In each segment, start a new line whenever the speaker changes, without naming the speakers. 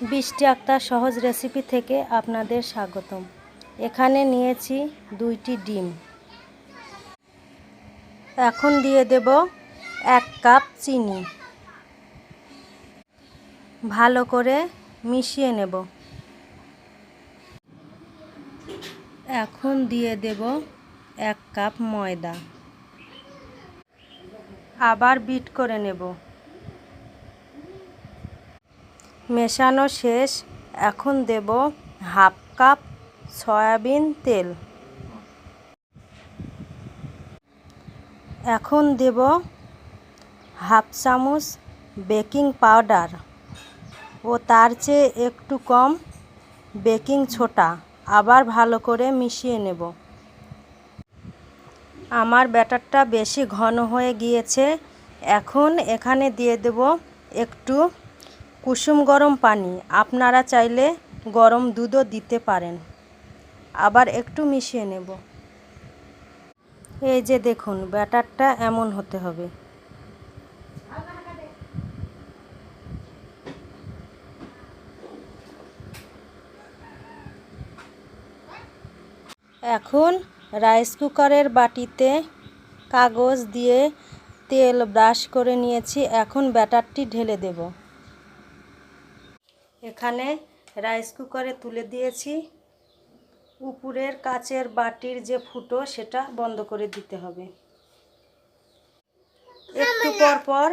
বৃষ্টি আক্তার সহজ রেসিপি থেকে আপনাদের স্বাগতম। এখানে নিয়েছি 2টি ডিম। এখন দিয়ে দেব 1 কাপ চিনি। ভালো করে মিশিয়ে নেব। এখন দিয়ে দেব 1 কাপ ময়দা। আবার বিট করে নেব। মেশানো শেষ। এখন দেব 1/2 কাপ সয়াবিন তেল। এখন দেব 1/2 চামচ বেকিং পাউডার ও তার চেয়ে একটু কম বেকিং সোডা। আবার ভালো করে মিশিয়ে নেব। আমার ব্যাটারটা বেশি ঘন হয়ে গিয়েছে। এখন এখানে দিয়ে দেব একটু কুসুম গরম পানি। আপনারা চাইলে গরম দুধও দিতে পারেন। আবার একটু মিশিয়ে নেব। এই যে দেখুন, ব্যাটারটা এমন হতে হবে। এখন রাইস কুকারের বাটিতে কাগজ দিয়ে তেল ব্রাশ করে নিয়েছি। এখন ব্যাটারটি ঢেলে দেব। এখানে রাইস কুকারে তুলে দিয়েছি। উপরের কাচের বাটির যে ফুটো সেটা বন্ধ করে দিতে হবে। একটু পর পর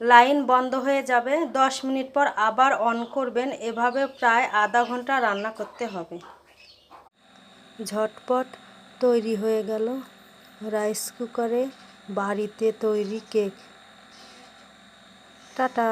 লাইন বন্ধ হয়ে যাবে। 10 মিনিট পর আবার অন করবেন। এভাবে প্রায় আধা ঘন্টা রান্না করতে হবে। ঝটপট তৈরি হয়ে গেল রাইস কুকারে বাড়িতে তৈরি কেক। টাটা।